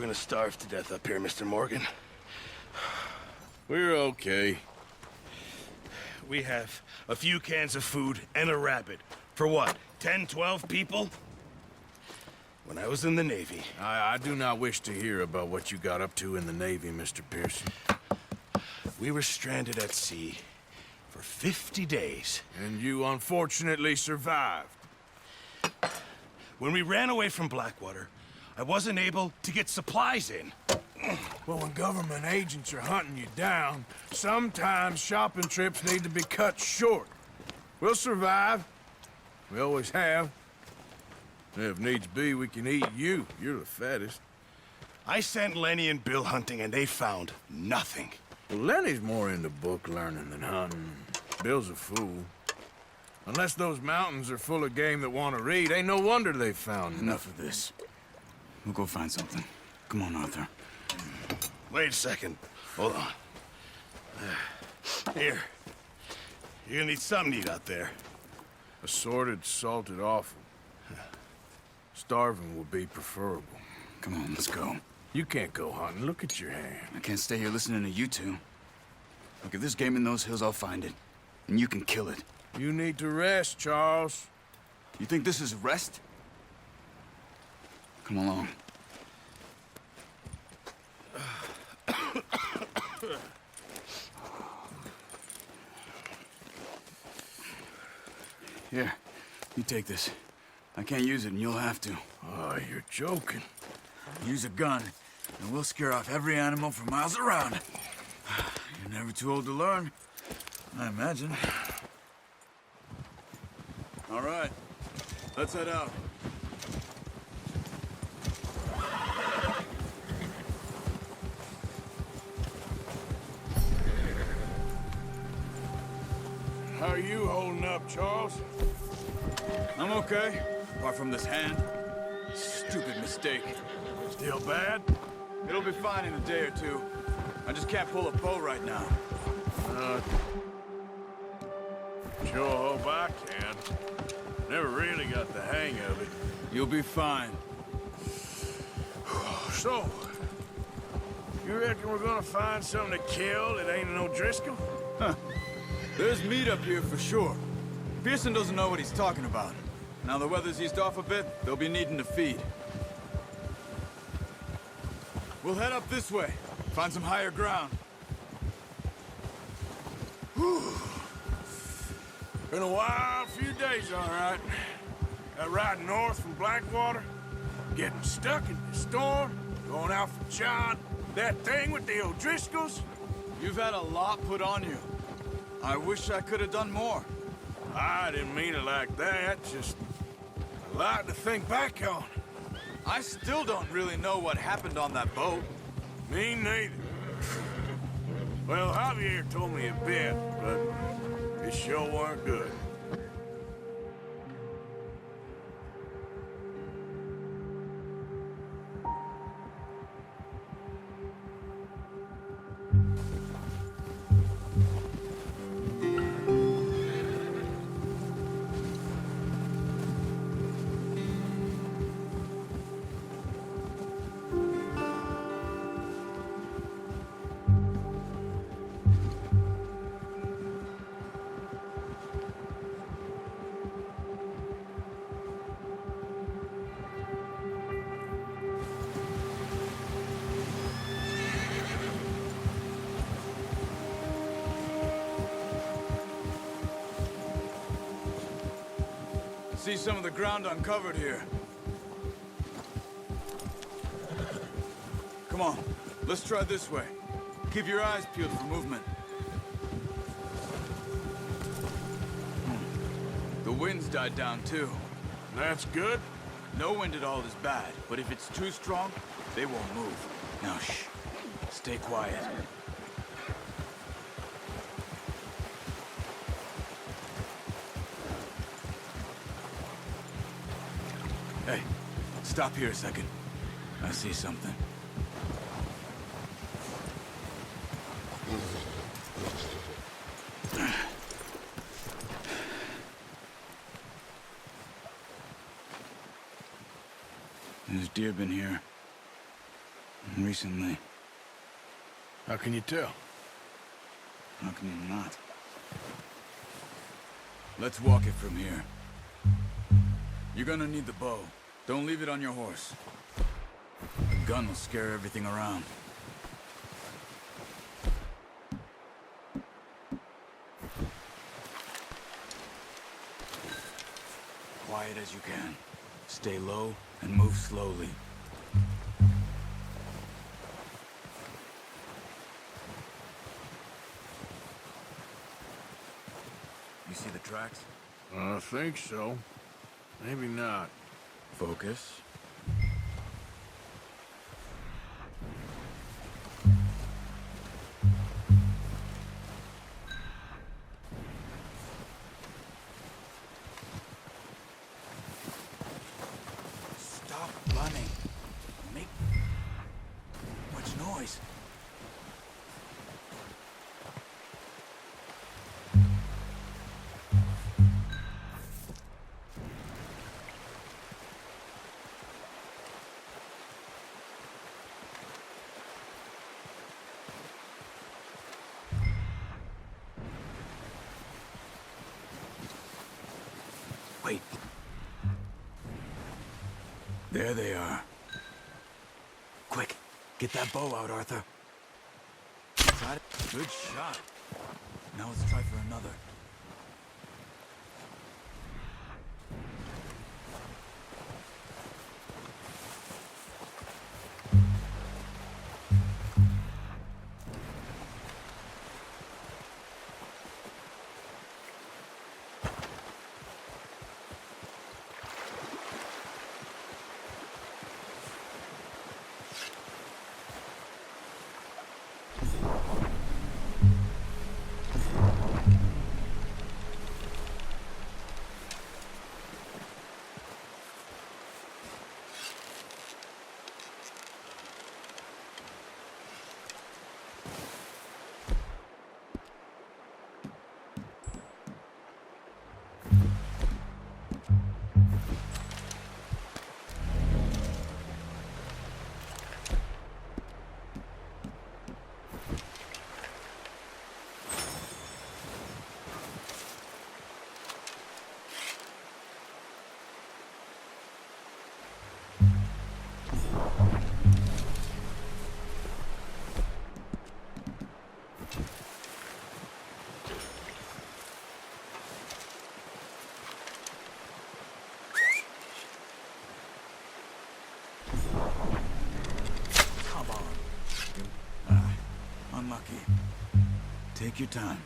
we're gonna starve to death up here, Mr. Morgan. We're okay. We have a few cans of food and a rabbit. For what, 10, 12 people? When I was in the Navy... I do not wish to hear about what you got up to in the Navy, Mr. Pearson. We were stranded at sea for 50 days. And you unfortunately survived. When we ran away from Blackwater, I wasn't able to get supplies in. Well, when government agents are hunting you down, sometimes shopping trips need to be cut short. We'll survive. We always have. If needs be, we can eat you. You're the fattest. I sent Lenny and Bill hunting, and they found nothing. Well, Lenny's more into book learning than hunting. Bill's a fool. Unless those mountains are full of game that want to read, ain't no wonder they found Enough of this. We'll go find something. Come on, Arthur. Wait a second. Hold on. Here. You're gonna need something to eat out there. Assorted, salted offal. Starving will be preferable. Come on, let's go. You can't go hunting. Look at your hand. I can't stay here listening to you two. Look, if there's game in those hills, I'll find it. And you can kill it. You need to rest, Charles. You think this is rest? Come along. Here, you take this. I can't use it, and you'll have to. Oh, you're joking. Use a gun, and we'll scare off every animal for miles around. You're never too old to learn, I imagine. All right, let's head out. How are you holding up, Charles? I'm okay, apart from this hand. Stupid mistake. Still bad? It'll be fine in a day or two. I just can't pull a bow right now. Sure hope I can. Never really got the hang of it. You'll be fine. So, you reckon we're gonna find something to kill that ain't no Driscoll? Huh. There's meat up here for sure. Pearson doesn't know what he's talking about. Now the weather's eased off a bit, they'll be needing to feed. We'll head up this way. Find some higher ground. Whew. Been a wild few days, all right. That ride north from Blackwater, getting stuck in the storm, going out for John, that thing with the O'Driscolls. You've had a lot put on you. I wish I could have done more. I didn't mean it like that, just a lot to think back on. I still don't really know what happened on that boat. Me neither. Well, Javier told me a bit, but it sure weren't good. See some of the ground uncovered here. Come on, let's try this way. Keep your eyes peeled for movement. The wind's died down too. That's good. No wind at all is bad, but if it's too strong, they won't move. Now shh, stay quiet. Hey, stop here a second. I see something. There's deer been here. Recently. How can you tell? How can you not? Let's walk it from here. You're gonna need the bow. Don't leave it on your horse. A gun will scare everything around. Quiet as you can. Stay low and move slowly. You see the tracks? I think so. Maybe not. Focus. Stop running. Make much noise. Wait. There they are. Quick, get that bow out, Arthur. Got it? Good shot. Now let's try for another. Come on. Unlucky. Take your time.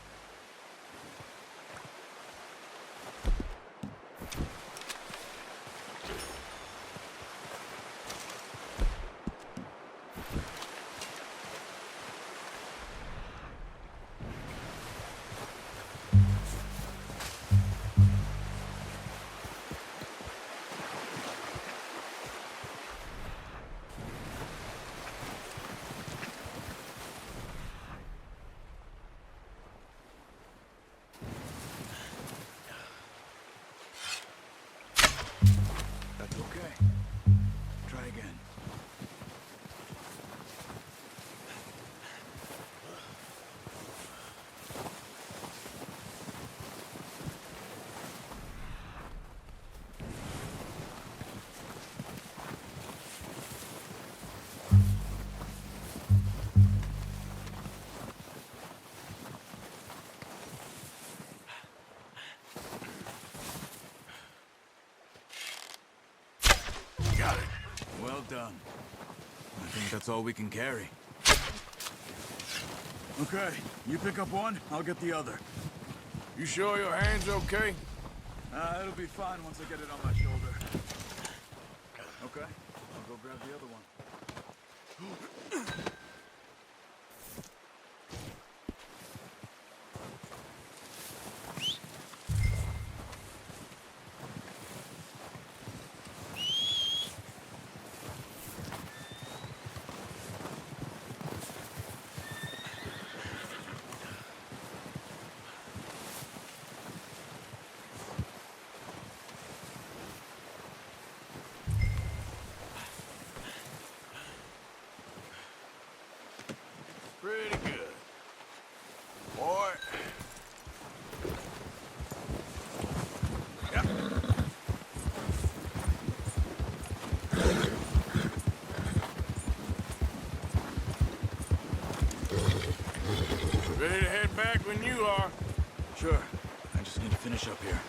That's okay. Try again. Got it. Well done. I think that's all we can carry. Okay, you pick up one, I'll get the other. You sure your hand's okay? It'll be fine once I get it on my shoulder. Okay, I'll go grab the other one. Pretty good. Boy. Yep. Ready to head back when you are. Sure. I just need to finish up here.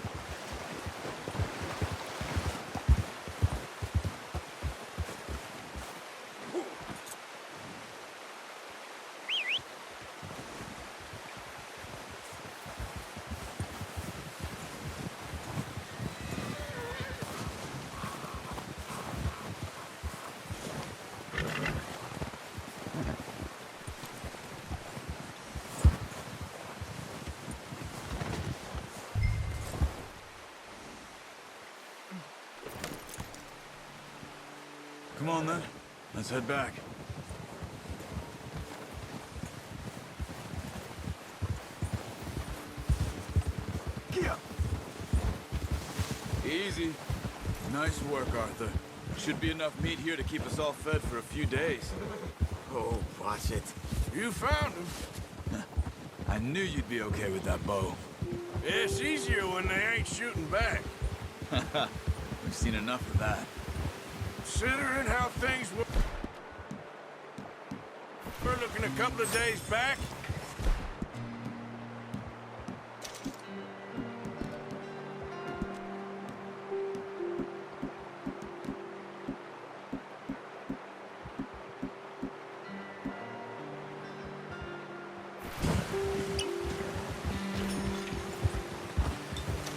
Come on, then. Let's head back. Easy. Nice work, Arthur. Should be enough meat here to keep us all fed for a few days. Oh, watch it. You found him. I knew you'd be okay with that bow. It's easier when they ain't shooting back. We've seen enough of that. Considering how things were... We're looking a couple of days back.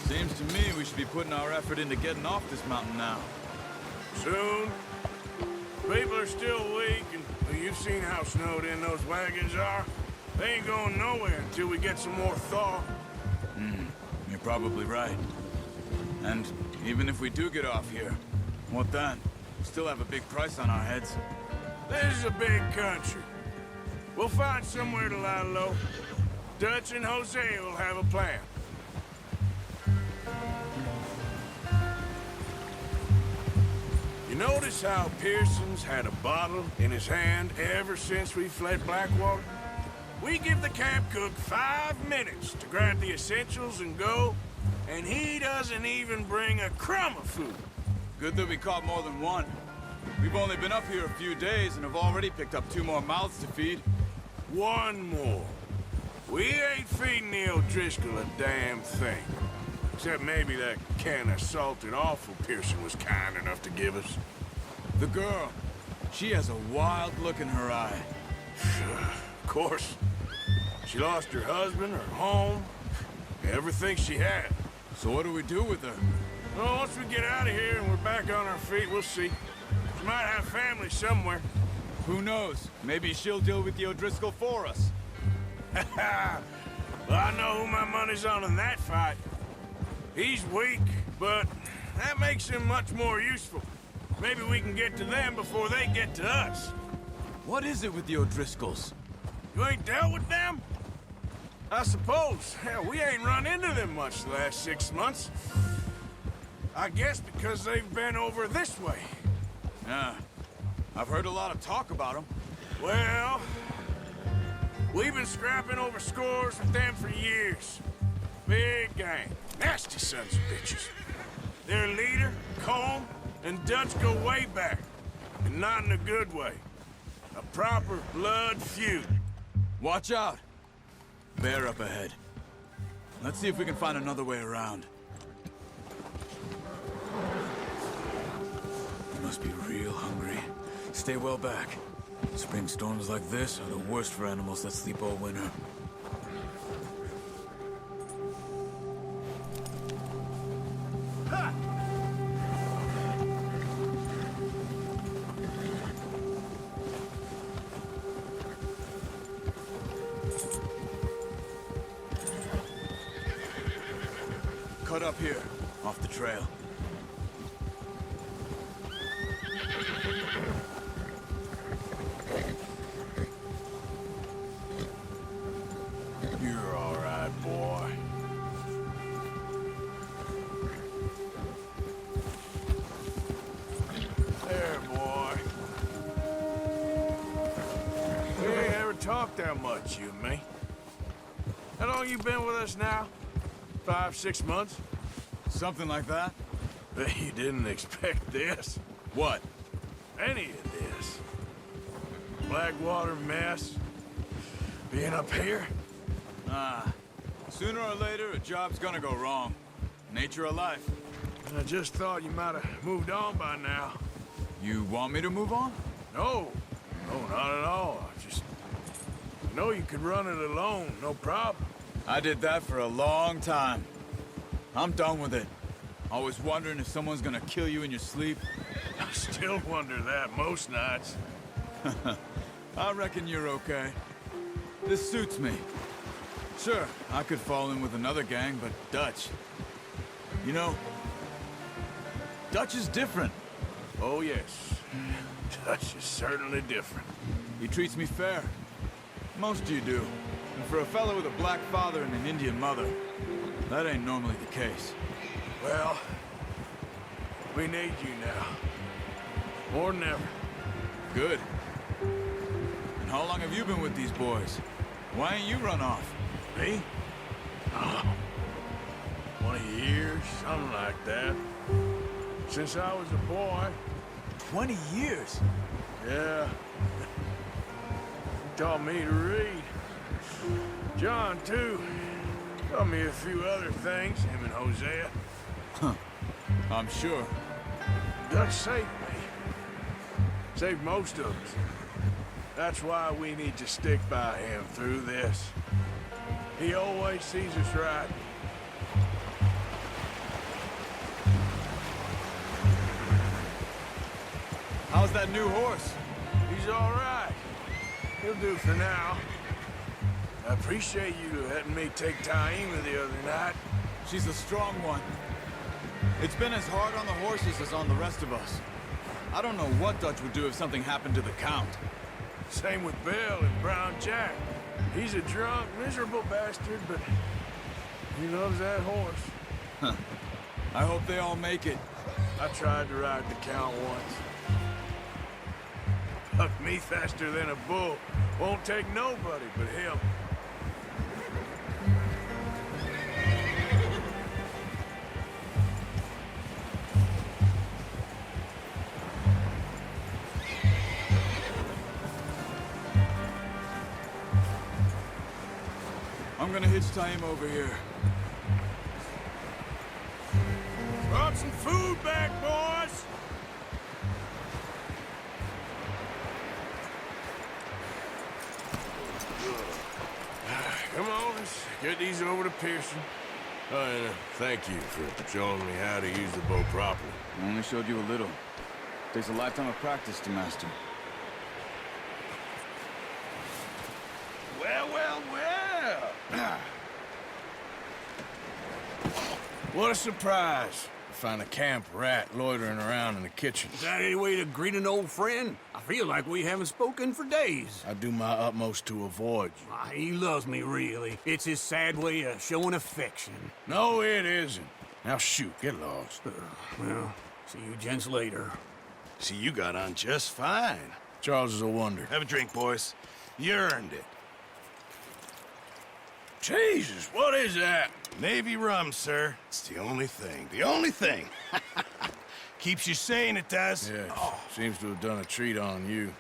Seems to me we should be putting our effort into getting off this mountain now. Soon. People are still weak, and well, you've seen how snowed in those wagons are. They ain't going nowhere until we get some more thaw. You're probably right. And even if we do get off here, what then? We still have a big price on our heads. This is a big country. We'll find somewhere to lie low. Dutch and Hosea will have a plan. You notice how Pearson's had a bottle in his hand ever since we fled Blackwater? We give the camp cook 5 minutes to grab the essentials and go, and he doesn't even bring a crumb of food. Good that we caught more than one. We've only been up here a few days and have already picked up 2 more mouths to feed. One more. We ain't feeding the O'Driscoll a damn thing. Except maybe that can of salted offal Pearson was kind enough to give us. The girl, she has a wild look in her eye. Of course. She lost her husband, her home, everything she had. So what do we do with her? Well, once we get out of here and we're back on our feet, we'll see. She might have family somewhere. Who knows? Maybe she'll deal with the O'Driscoll for us. Well, I know who my money's on in that fight. He's weak, but that makes him much more useful. Maybe we can get to them before they get to us. What is it with the O'Driscolls? You ain't dealt with them? I suppose. Hell, we ain't run into them much the last 6 months. I guess because they've been over this way. Yeah, I've heard a lot of talk about them. Well, we've been scrapping over scores with them for years. Big gang. Nasty sons of bitches. Their leader, Colm, and Dutch go way back. And not in a good way. A proper blood feud. Watch out! Bear up ahead. Let's see if we can find another way around. You must be real hungry. Stay well back. Spring storms like this are the worst for animals that sleep all winter. Cut up here, off the trail. You're all right, boy. There, boy. We ain't ever talked talk that much, you and me. How long you been with us now? 5, 6 months? Something like that? Bet you didn't expect this. What? Any of this. Blackwater mess. Being up here? Sooner or later, a job's gonna go wrong. Nature of life. I just thought you might have moved on by now. You want me to move on? No. No, not at all. I know you could run it alone, no problem. I did that for a long time. I'm done with it. Always wondering if someone's gonna kill you in your sleep. I still wonder that most nights. I reckon you're okay. This suits me. Sure, I could fall in with another gang, but Dutch... You know, Dutch is different. Oh, yes. Dutch is certainly different. He treats me fair. Most of you do. And for a fellow with a black father and an Indian mother, that ain't normally the case. Well, we need you now. More than ever. Good. And how long have you been with these boys? Why ain't you run off? Me? Oh, 20 years, something like that. Since I was a boy. 20 years? Yeah. Taught me to read. John, too. Taught me a few other things, him and Hosea. I'm sure. Dutch saved me. Saved most of us. That's why we need to stick by him through this. He always sees us right. How's that new horse? He's all right. He'll do for now. I appreciate you letting me take Taima the other night. She's a strong one. It's been as hard on the horses as on the rest of us. I don't know what Dutch would do if something happened to the Count. Same with Bill and Brown Jack. He's a drunk, miserable bastard, but he loves that horse. I hope they all make it. I tried to ride the Count once. Hucked me faster than a bull. Won't take nobody but him. I'm gonna hitch Taima over here. Brought some food back, boys! Come on, let's get these over to Pearson. Oh, and thank you for showing me how to use the bow properly. I only showed you a little. Takes a lifetime of practice to master. Well, well, well. What a surprise. To find a camp rat loitering around in the kitchen. Is that any way to greet an old friend? I feel like we haven't spoken for days. I do my utmost to avoid you. He loves me, really. It's his sad way of showing affection. No, it isn't. Now shoot, get lost. Well, see you gents later. See, you got on just fine. Charles is a wonder. Have a drink, boys. You earned it. Jesus, what is that? Navy rum, sir. It's the only thing. The only thing. Keeps you sane, it does. Yeah, seems to have done a treat on you.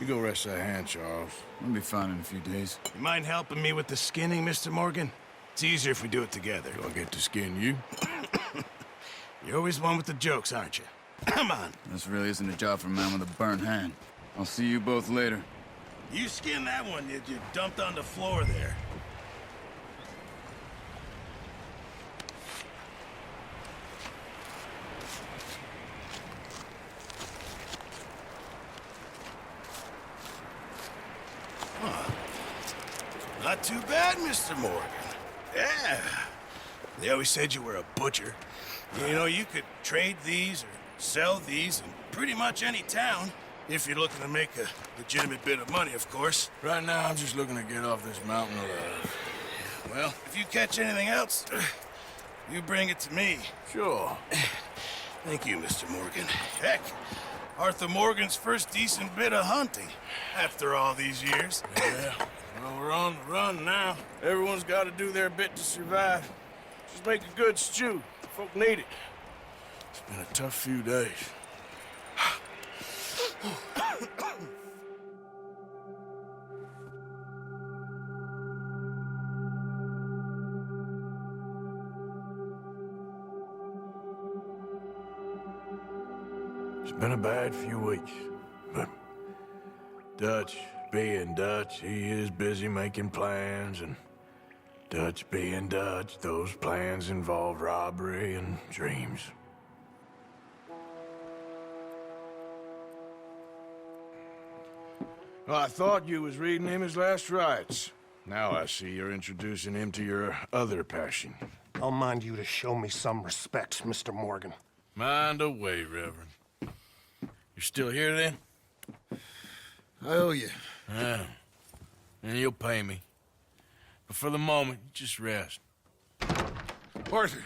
You go rest that hand, Charles. I'll be fine in a few days. You mind helping me with the skinning, Mr. Morgan? It's easier if we do it together. Do I get to skin you? You're always one with the jokes, aren't you? Come on. This really isn't a job for a man with a burnt hand. I'll see you both later. You skinned that one that you dumped on the floor there. Not too bad, Mr. Morgan. Yeah. They always said you were a butcher. You know, you could trade these or sell these in pretty much any town, if you're looking to make a legitimate bit of money, of course. Right now, I'm just looking to get off this mountain alive. Well, if you catch anything else, you bring it to me. Sure. Thank you, Mr. Morgan. Heck, Arthur Morgan's first decent bit of hunting after all these years. Yeah, on the run now. Everyone's got to do their bit to survive. Just make a good stew. Folk need it. It's been a tough few days. It's been a bad few weeks, but Dutch being Dutch, he is busy making plans, and Dutch being Dutch, those plans involve robbery and dreams. Well, I thought you was reading him his last rites. Now I see you're introducing him to your other passion. I'll mind you to show me some respect, Mr. Morgan. Mind away, Reverend. You still here, then? I owe you. Yeah. And you'll pay me. But for the moment, just rest. Arthur,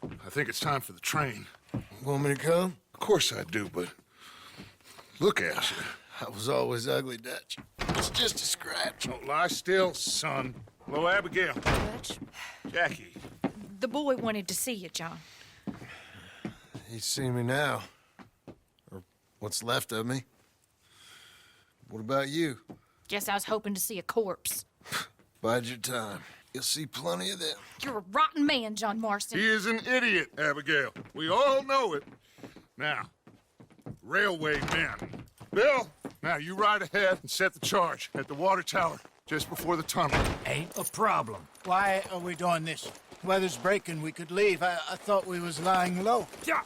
I think it's time for the train. Want me to come? Of course I do, but look at you. I was always ugly, Dutch. It's just a scratch. Don't lie still, son. Hello, Abigail. Dutch, Jackie. the boy wanted to see you, John. He's seen me now. Or what's left of me. What about you? Guess I was hoping to see a corpse. Bide your time. You'll see plenty of them. You're a rotten man, John Marston. He is an idiot, Abigail. We all know it. Now, railway men. Bill, now you ride ahead and set the charge at the water tower just before the tunnel. Ain't a problem. Why are we doing this? Weather's breaking, we could leave. I thought we was lying low. Yeah,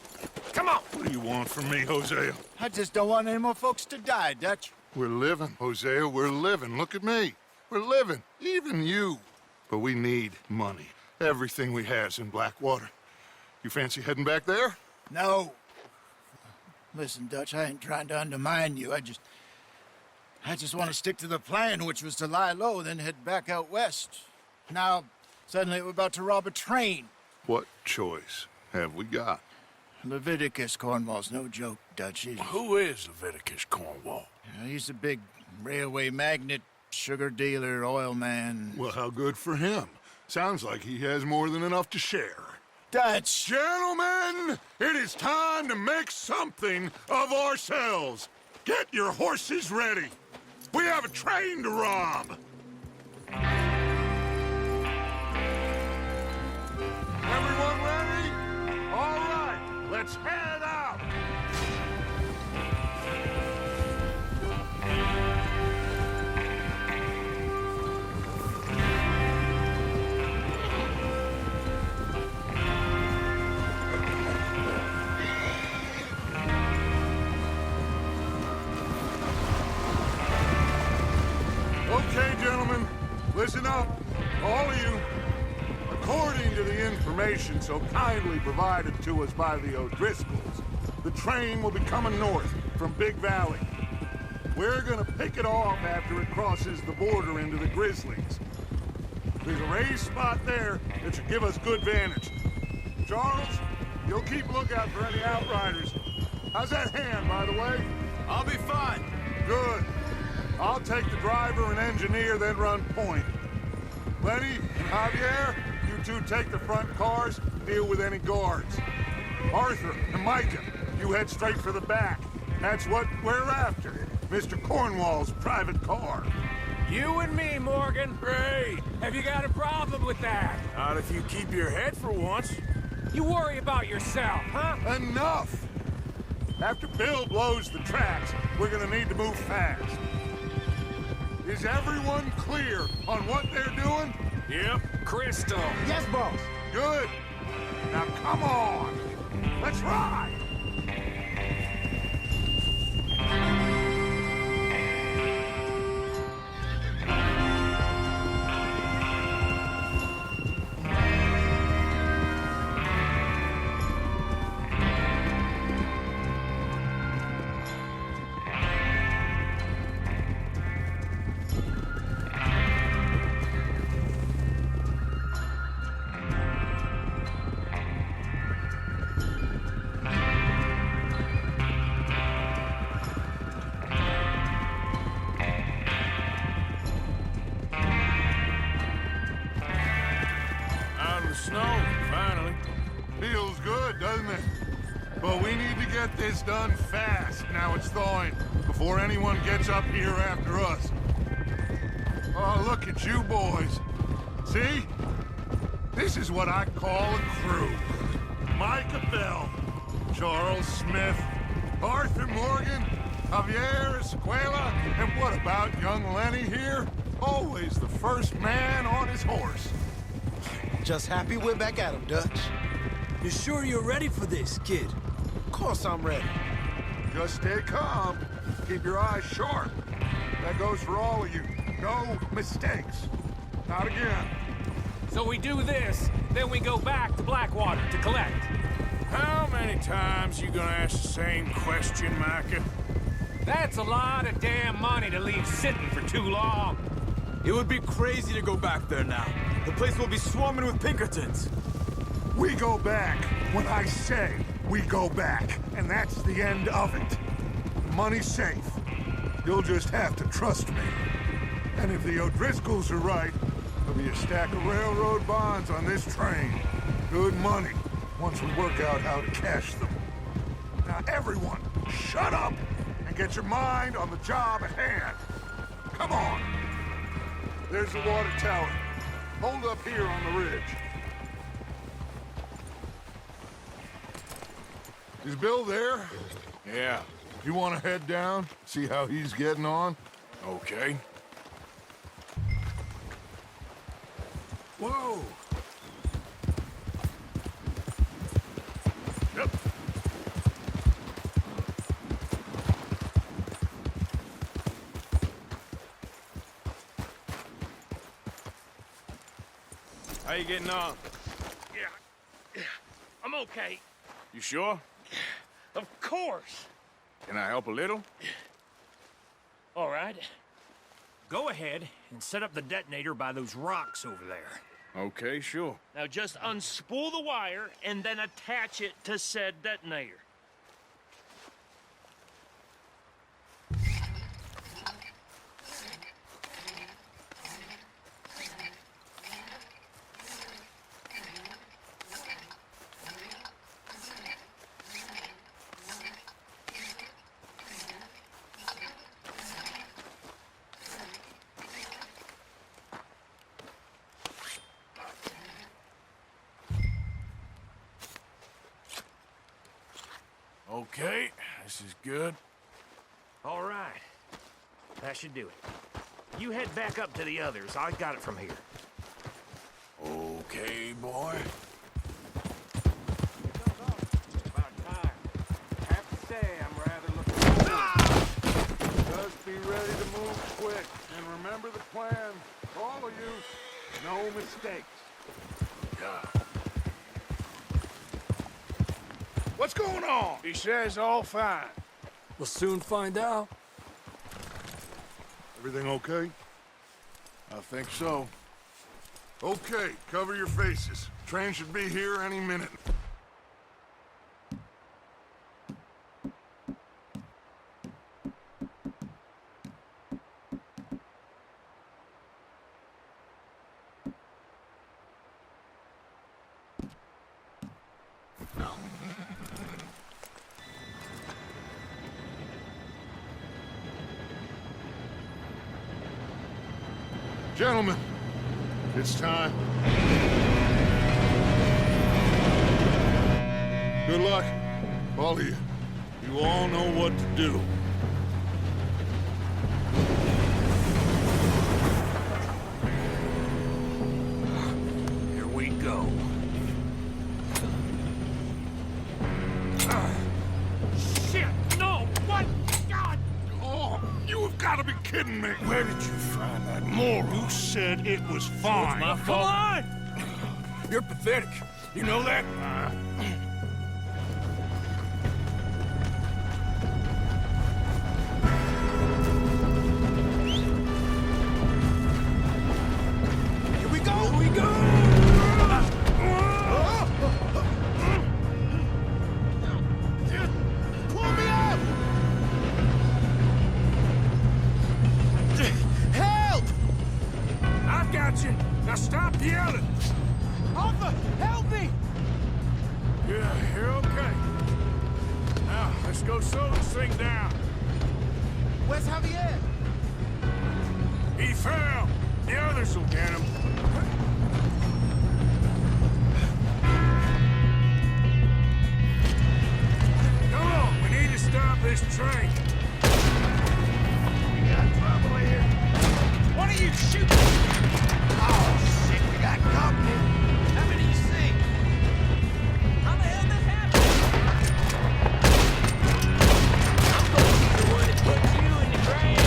come on. What do you want from me, Hosea? I just don't want any more folks to die, Dutch. We're living, Hosea, we're living. Look at me. We're living, even you. But we need money. Everything we has in Blackwater. You fancy heading back there? No. Listen, Dutch, I ain't trying to undermine you. I just want to stick to the plan, which was to lie low, then head back out west. Now, suddenly we're about to rob a train. What choice have we got? Leviticus Cornwall's no joke, Dutch. Who is Leviticus Cornwall? He's a big railway magnate, sugar dealer, oil man. Well, how good for him. Sounds like he has more than enough to share. Dutch! Gentlemen, it is time to make something of ourselves. Get your horses ready. We have a train to rob. Everyone ready? All right, let's head out. Okay, gentlemen, listen up, all of you. According to the information so kindly provided to us by the O'Driscolls, the train will be coming north from Big Valley. We're gonna pick it off after it crosses the border into the Grizzlies. There's a raised spot there that should give us good vantage. Charles, you'll keep lookout for any outriders. How's that hand, by the way? I'll be fine. Good. I'll take the driver and engineer, then run point. Lenny, Javier, you two take the front cars, deal with any guards. Arthur and Micah, you head straight for the back. That's what we're after. Mr. Cornwall's private car. You and me, Morgan. Great. Have you got a problem with that? Not if you keep your head for once. You worry about yourself, huh? Enough! After Bill blows the tracks, we're gonna need to move fast. Is everyone clear on what they're doing? Yep. Crystal. Yes, boss. Good. Now come on. Let's ride. get this done fast. Now it's thawing, before anyone gets up here after us. Oh, look at you boys. See? This is what I call a crew. Micah Bell, Charles Smith, Arthur Morgan, Javier Escuela, and what about young Lenny here? Always the first man on his horse. Just happy we're back at him, Dutch. You sure you're ready for this, kid? Of course I'm ready. Just stay calm. Keep your eyes sharp. That goes for all of you. No mistakes. Not again. So we do this, then we go back to Blackwater to collect. How many times you gonna ask the same question, Micah? That's a lot of damn money to leave sitting for too long. It would be crazy to go back there now. The place will be swarming with Pinkertons. We go back when I say we go back, and that's the end of it. The money's safe. You'll just have to trust me. And if the O'Driscolls are right, there'll be a stack of railroad bonds on this train. Good money, once we work out how to cash them. Now everyone, shut up and get your mind on the job at hand. Come on. There's the water tower. Hold up here on the ridge. Is Bill there? Yeah, You want to head down, see how he's getting on? okay. Whoa! Yep. How you getting on? Yeah, I'm okay. You sure? Of course. Can I help a little? All right. Go ahead and set up the detonator by those rocks over there. Okay, sure. Now just unspool the wire and then attach it to said detonator. Okay, this is good. All right. That should do it. You head back up to the others. I got it from here. Okay, boy. About time. I have to say, I'm rather looking forward. Just be ready to move quick. And remember the plan. All of you, no mistakes. What's going on? He says all fine. We'll soon find out. Everything okay? I think so. Okay, cover your faces. Train should be here any minute. Gentlemen, it's time. Good luck, all of you. You all know what to do. Here we go. Shit! No! What? God! Oh, you have got to be kidding me. Where did you find that moron? You said it was fine. My fault. Come on! You're pathetic. You know that? Here we go! Here we go! Pull me up! Help! I've got you. Now stop yelling. Arthur, help me! Yeah, you're okay. Now, let's go slow this thing down. Where's Javier? He fell. The others will get him. Come on, we need to stop this train. We got trouble here. What are you shooting? Oh, shit, we got company. How many you see? How the hell this happened? I'm gonna be the one that puts you in the ground.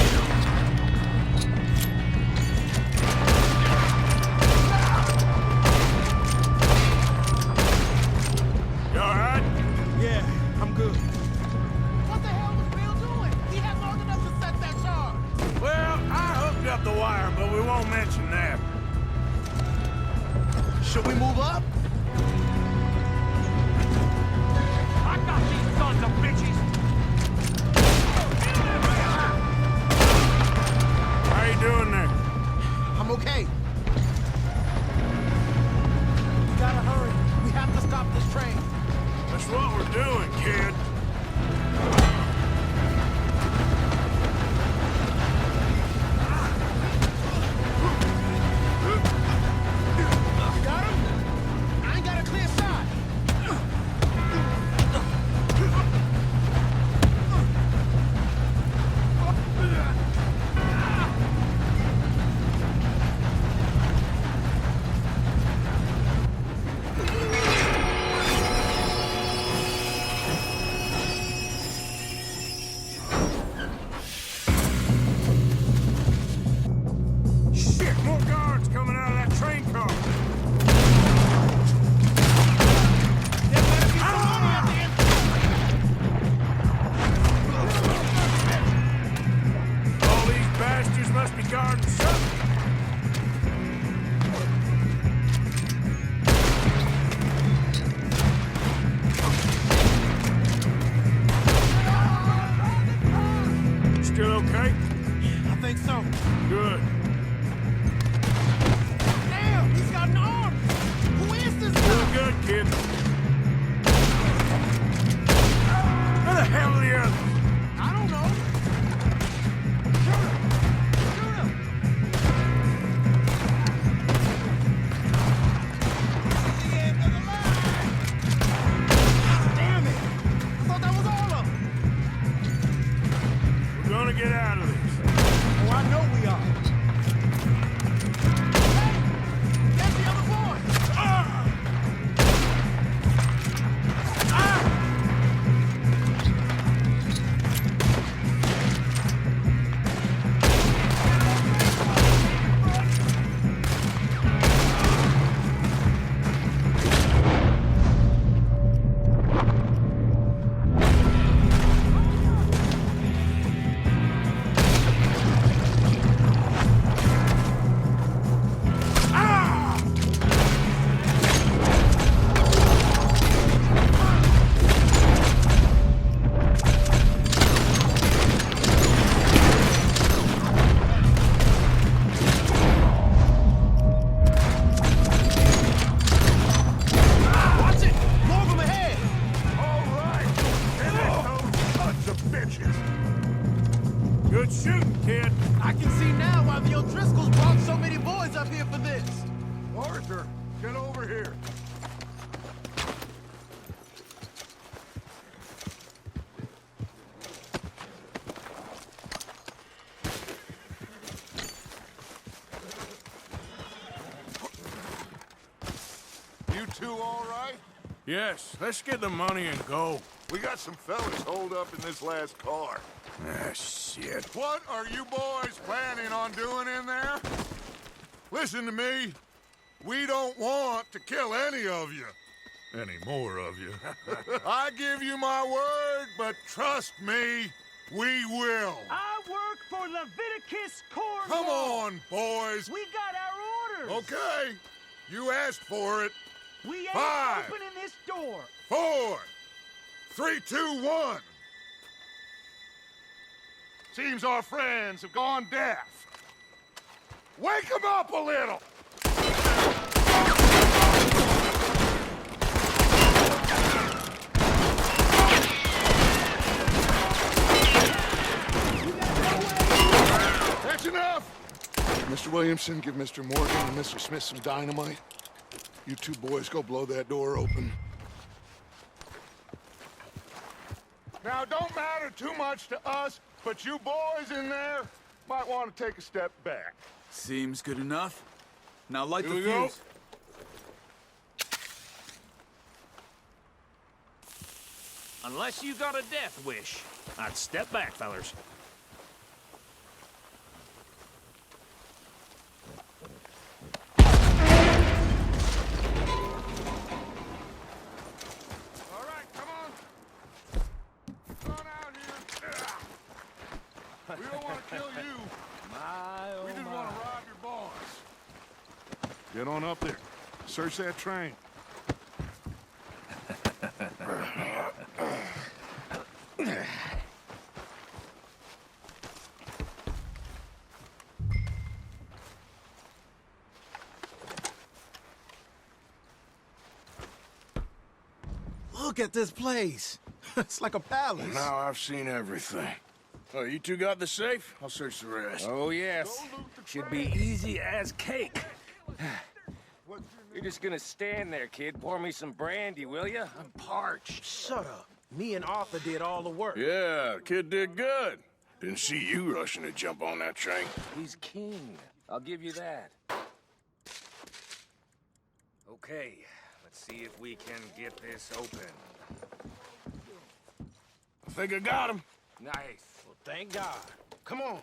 You all right? Yeah, I'm good. What the hell was Bill doing? He had long enough to set that charge. Well, I hooked up the wire, but we won't mention that. Should we move up? I got these sons of bitches. How you doing there? I'm okay. We gotta hurry. We have to stop this train. That's what we're doing, kid. You got him? I ain't got a clear shot. Shit, more guards coming out of that train car. There better be somebody at the end. All these bastards must be guarding something. Still okay? I think so. Good. Damn, he's got an arm. Who is this Still guy? good, kid. Where the hell are the others? I don't know. Shoot him. Shoot him. This is the end of the line. Damn it. I thought that was all of them. We're gonna get out of this. Oh, I know we are. Hey, there's the other boy. Watch it! More of them ahead! All right. Here they come, sons of bitches. Good shooting, kid. I can see now why the O'Driscolls brought so many boys up here for this. Arthur, get over here. You two all right? Yes, let's get the money and go. We got some fellas holed up in this last car. Ah, shit. What are you boys planning on doing in there? Listen to me. We don't want to kill any of you. Any more of you. I give you my word, but trust me, we will. I work for Leviticus Corps. Come on, boys. We got our orders. Okay. You asked for it. We ain't 5, opening this door. 4, 3, 2, 1. Seems our friends have gone deaf. Wake them up a little! That's enough! Mr. Williamson, give Mr. Morgan and Mr. Smith some dynamite. You two boys go blow that door open. Now, don't matter too much to us, but you boys in there might want to take a step back. Seems good enough. Now light Here the we go. fuse. Unless you got a death wish, I'd step back, fellers. All right, come on. Come on out here. We don't want to kill you. We just want to rob your boss. Get on up there. Search that train. Look at this place. It's like a palace. Now I've seen everything. Oh, you two got the safe? I'll search the rest. Oh, yes. Should be easy as cake. You're just gonna stand there, kid. Pour me some brandy, will you? I'm parched. Shut up. Me and Arthur did all the work. Yeah, the kid did good. Didn't see you rushing to jump on that train. He's king. I'll give you that. Okay, let's see if we can get this open. I think I got him. Nice. Well, thank God. Come on.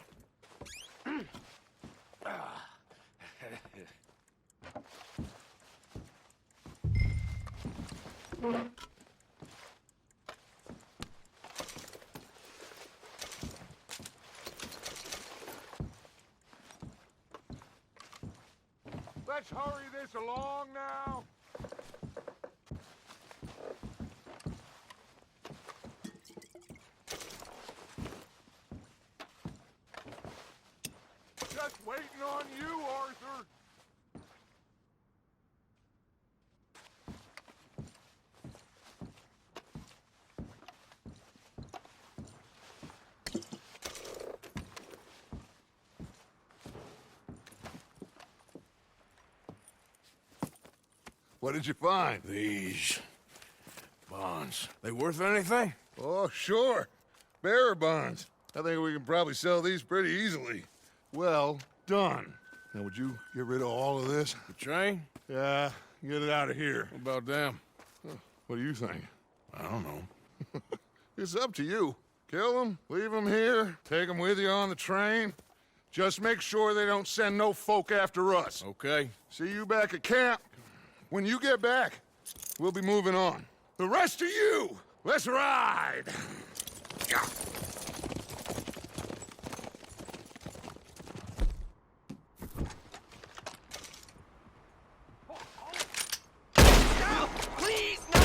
Let's hurry this along now. Just waiting on you, Arthur. What did you find? These bonds. They worth anything? Oh, sure. Bearer bonds. I think we can probably sell these pretty easily. Well done. Now, would you get rid of all of this? The train? Yeah, get it out of here. What about them? What do you think? I don't know. It's up to you. Kill them, leave them here, take them with you on the train. Just make sure they don't send no folk after us. Okay. See you back at camp. When you get back, we'll be moving on. The rest of you, let's ride! Please, no!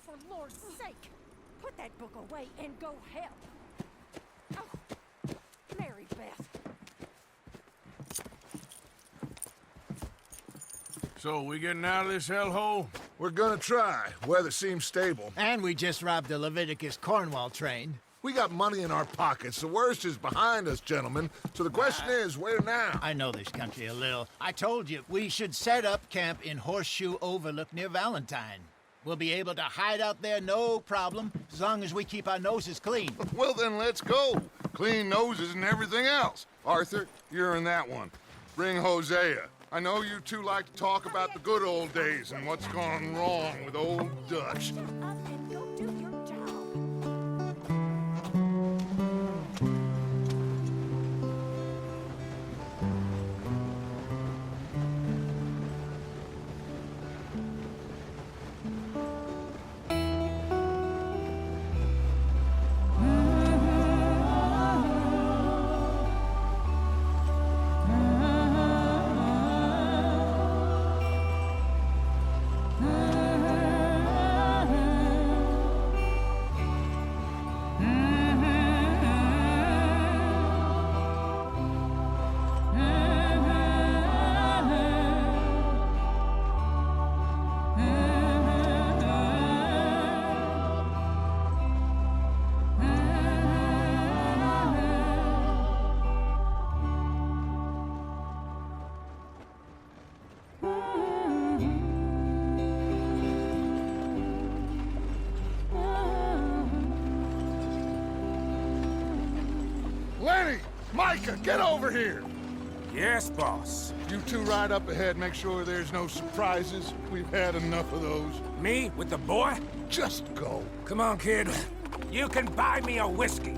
for Lord's sake! Put that book away and go help! Oh, Mary Beth. So, we getting out of this hellhole? We're gonna try. Weather seems stable. And we just robbed the Leviticus Cornwall train. We got money in our pockets. The worst is behind us, gentlemen. So the question is, where now? I know this country a little. I told you, we should set up camp in Horseshoe Overlook near Valentine. We'll be able to hide out there, no problem, as long as we keep our noses clean. Well, then let's go. Clean noses and everything else. Arthur, you're in that one. Bring Hosea. I know you two like to talk about the good old days and what's gone wrong with old Dutch. Up and go do your job. Lenny! Micah, get over here! Yes, boss. You two ride up ahead, make sure there's no surprises. We've had enough of those. Me with the boy? Just go. Come on, kid. You can buy me a whiskey.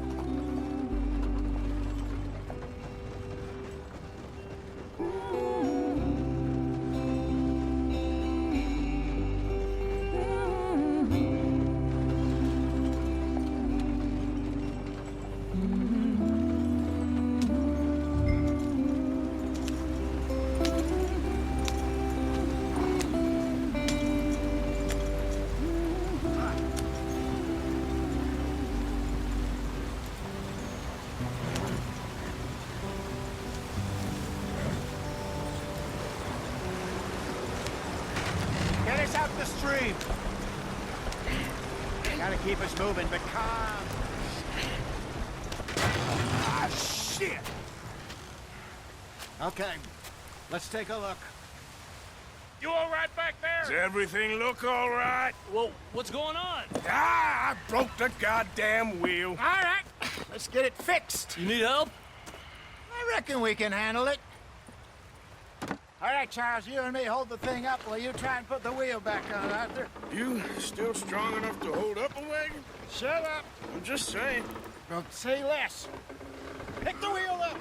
Get us out the stream. Gotta keep us moving, but calm. Ah, shit! Okay, let's take a look. You all right back there? Does everything look all right? Well, what's going on? Ah, I broke the goddamn wheel. All right, let's get it fixed. You need help? I reckon we can handle it. All right, Charles, you and me hold the thing up while you try and put the wheel back on, Arthur. You still strong enough to hold up a wagon? Shut up. I'm just saying. Don't say less. Pick the wheel up.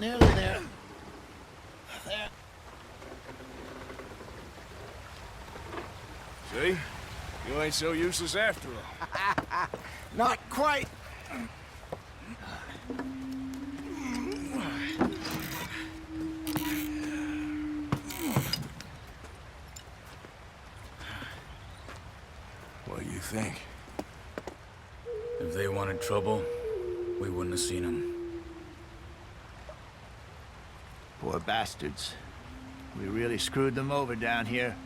Nearly there. There. See? You ain't so useless after all. Not quite. What do you think? If they wanted trouble, we wouldn't have seen them. Poor bastards. We really screwed them over down here.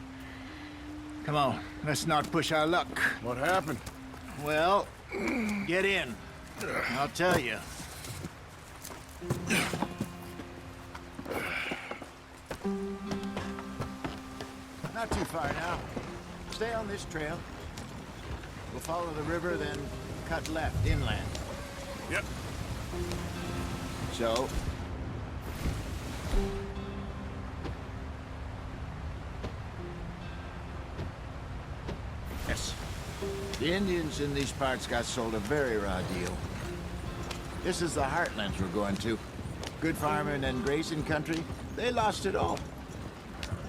Come on, let's not push our luck. What happened? Well, get in. I'll tell you. Not too far now. Stay on this trail. We'll follow the river, then cut left inland. Yep. So, yes. The Indians in these parts got sold a very raw deal. This is the heartlands we're going to. Good farming and grazing country, they lost it all.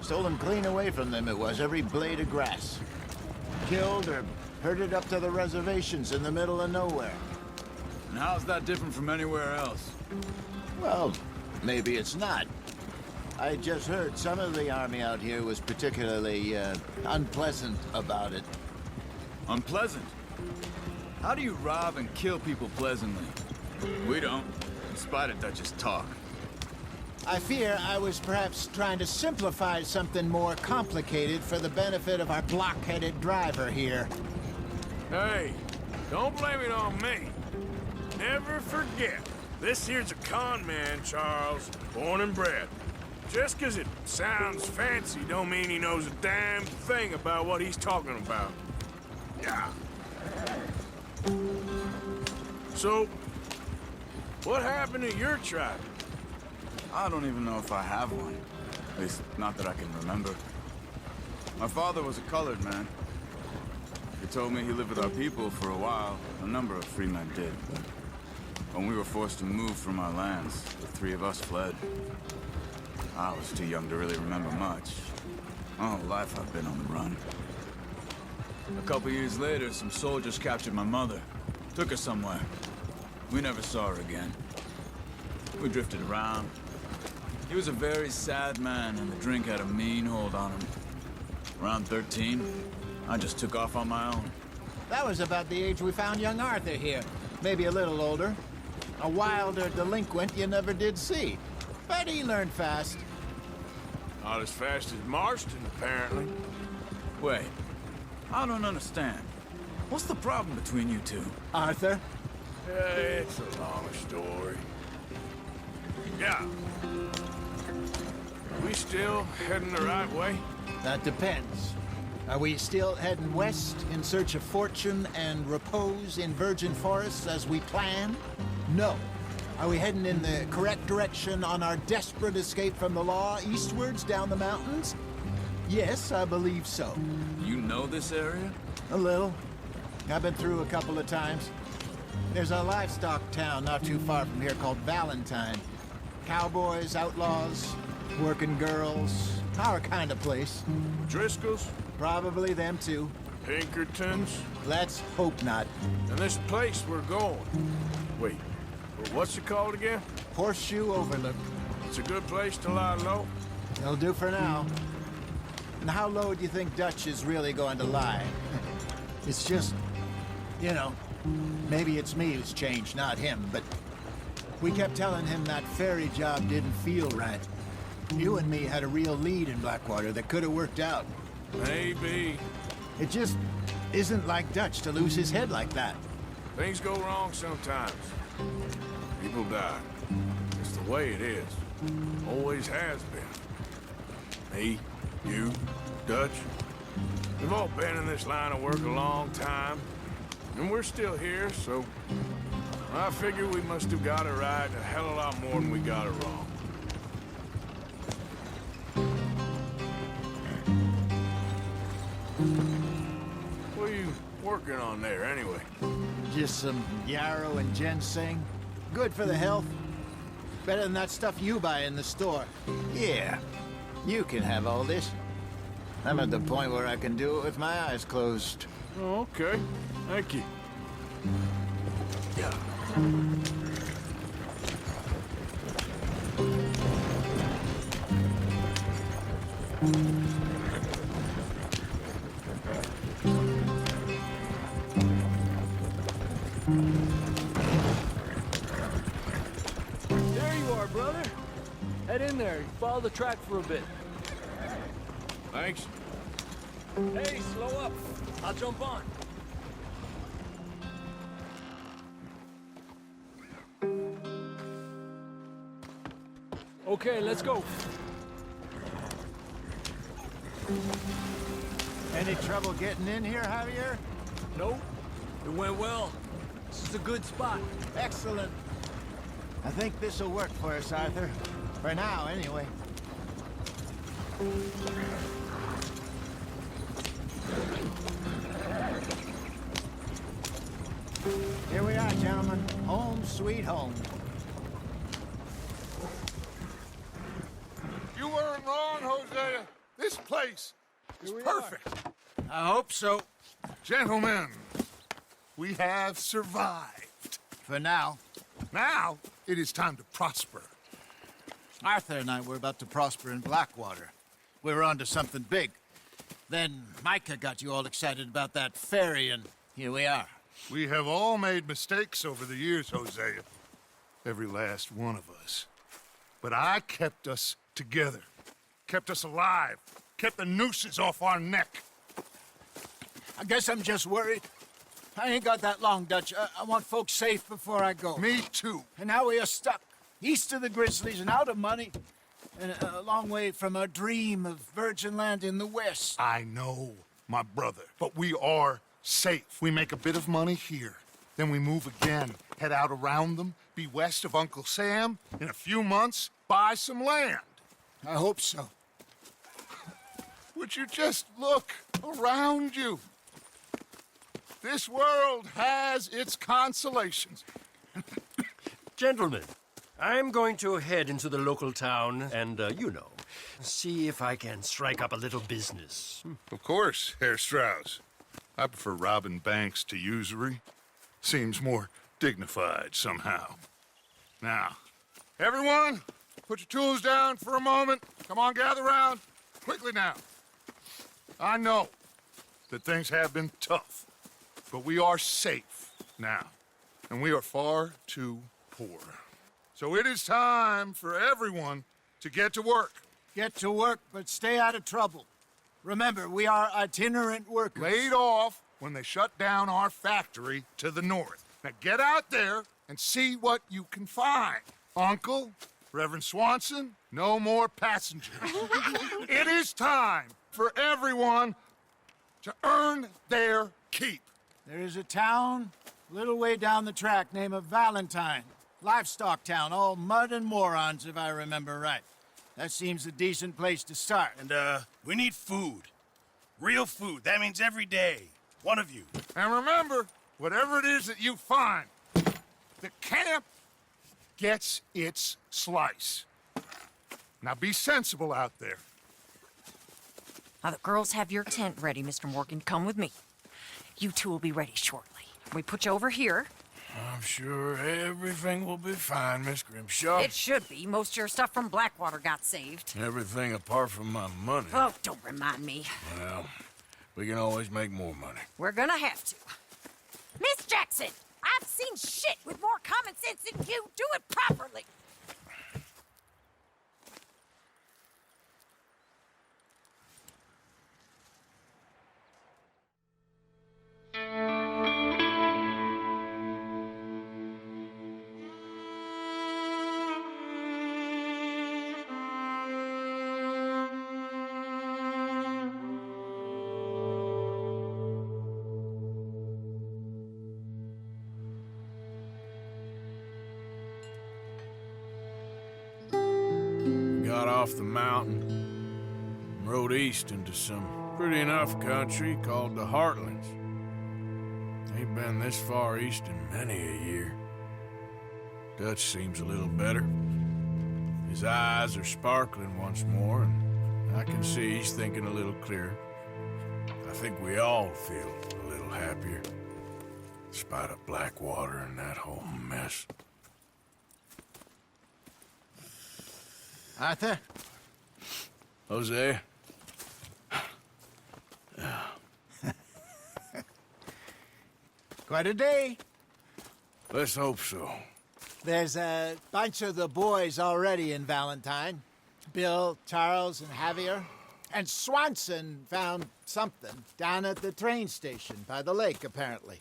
Stolen clean away from them it was, every blade of grass. Killed or herded up to the reservations in the middle of nowhere. And how's that different from anywhere else? Well, maybe it's not. I just heard some of the army out here was particularly unpleasant about it. Unpleasant? How do you rob and kill people pleasantly? We don't, in spite of Dutch's talk. I fear I was perhaps trying to simplify something more complicated for the benefit of our block-headed driver here. Hey, don't blame it on me. Never forget, this here's a con man, Charles, born and bred. Just 'cause it sounds fancy don't mean he knows a damn thing about what he's talking about. Yeah. So, what happened to your tribe? I don't even know if I have one. At least, not that I can remember. My father was a colored man. He told me he lived with our people for a while. A number of free men did, but when we were forced to move from our lands, the three of us fled. I was too young to really remember much. My whole life I've been on the run. A couple years later, some soldiers captured my mother. Took her somewhere. We never saw her again. We drifted around. He was a very sad man, and the drink had a mean hold on him. Around 13, I just took off on my own. That was about the age we found young Arthur here. Maybe a little older. A wilder delinquent you never did see. But he learned fast. Not as fast as Marston, apparently. Wait, I don't understand. What's the problem between you two? Arthur? It's a long story. Yeah. We still heading the right way? That depends. Are we still heading west in search of fortune and repose in virgin forests as we planned? No. Are we heading in the correct direction on our desperate escape from the law eastwards down the mountains? Yes, I believe so. You know this area? A little. I've been through a couple of times. There's a livestock town not too far from here called Valentine. Cowboys, outlaws, working girls, our kind of place. Driscoll's? Probably them too. Pinkertons? Let's hope not. And this place we're going. Wait, what's it called again? Horseshoe Overlook. It's a good place to lie low? It'll do for now. And how low do you think Dutch is really going to lie? It's just, you know, maybe it's me who's changed, not him, but we kept telling him that ferry job didn't feel right. You and me had a real lead in Blackwater that could have worked out. Maybe. It just isn't like Dutch to lose his head like that. Things go wrong sometimes. People die. It's the way it is. Always has been. Me, you, Dutch. We've all been in this line of work a long time. And we're still here, so I figure we must have got it right a hell of a lot more than we got it wrong. What are you working on there, anyway? Just some yarrow and ginseng. Good for the health. Better than that stuff you buy in the store. Yeah, you can have all this. I'm at the point where I can do it with my eyes closed. Oh, okay. Thank you. Yeah. There you are, brother. Head in there. Follow the track for a bit. Thanks. Hey, slow up. I'll jump on. Okay, let's go. Any trouble getting in here, Javier? Nope. It went well. This is a good spot. Excellent. I think this'll work for us, Arthur. For now, anyway. Here we are, gentlemen. Home sweet home. You weren't wrong, Hosea. This place is perfect. I hope so. Gentlemen, we have survived. For now. Now, it is time to prosper. Arthur and I were about to prosper in Blackwater. We were onto something big. Then Micah got you all excited about that ferry, and here we are. We have all made mistakes over the years, Hosea. Every last one of us. But I kept us together. Kept us alive. Kept the nooses off our neck. I guess I'm just worried. I ain't got that long, Dutch. I want folks safe before I go. Me too. And now we are stuck. East of the Grizzlies and out of money. And a long way from our dream of virgin land in the west. I know, my brother. But we are safe. We make a bit of money here. Then we move again. Head out around them. Be west of Uncle Sam. In a few months, buy some land. I hope so. Would you just look around you? This world has its consolations. Gentlemen, I'm going to head into the local town and, see if I can strike up a little business. Of course, Herr Strauss. I prefer robbing banks to usury. Seems more dignified somehow. Now, everyone, put your tools down for a moment. Come on, gather round. Quickly now. I know that things have been tough, but we are safe now, and we are far too poor. So it is time for everyone to get to work. Get to work, but stay out of trouble. Remember, we are itinerant workers. Laid off when they shut down our factory to the north. Now get out there and see what you can find. Uncle, Reverend Swanson, no more passengers. It is time for everyone to earn their keep. There is a town a little way down the track named Valentine. Livestock town, all mud and morons, if I remember right. That seems a decent place to start. And, we need food. Real food. That means every day. One of you. And remember, whatever it is that you find, the camp gets its slice. Now be sensible out there. Now, the girls have your tent ready, Mr. Morgan. Come with me. You two will be ready shortly. We put you over here. I'm sure everything will be fine, Miss Grimshaw. It should be. Most of your stuff from Blackwater got saved. Everything apart from my money. Oh, don't remind me. Well, we can always make more money. We're gonna have to. Miss Jackson, I've seen shit with more common sense than you. Do it properly. Got off the mountain and rode east into some pretty enough country called the Heartlands. Ain't been this far east in many a year. Dutch seems a little better. His eyes are sparkling once more, and I can see he's thinking a little clearer. I think we all feel a little happier, in spite of Blackwater and that whole mess. Arthur? Hosea? Quite a day. Let's hope so. There's a bunch of the boys already in Valentine. Bill, Charles, and Javier. And Swanson found something down at the train station by the lake, apparently.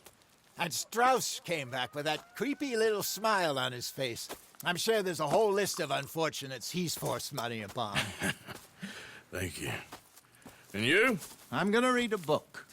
And Strauss came back with that creepy little smile on his face. I'm sure there's a whole list of unfortunates he's forced money upon. Thank you. And you? I'm gonna read a book.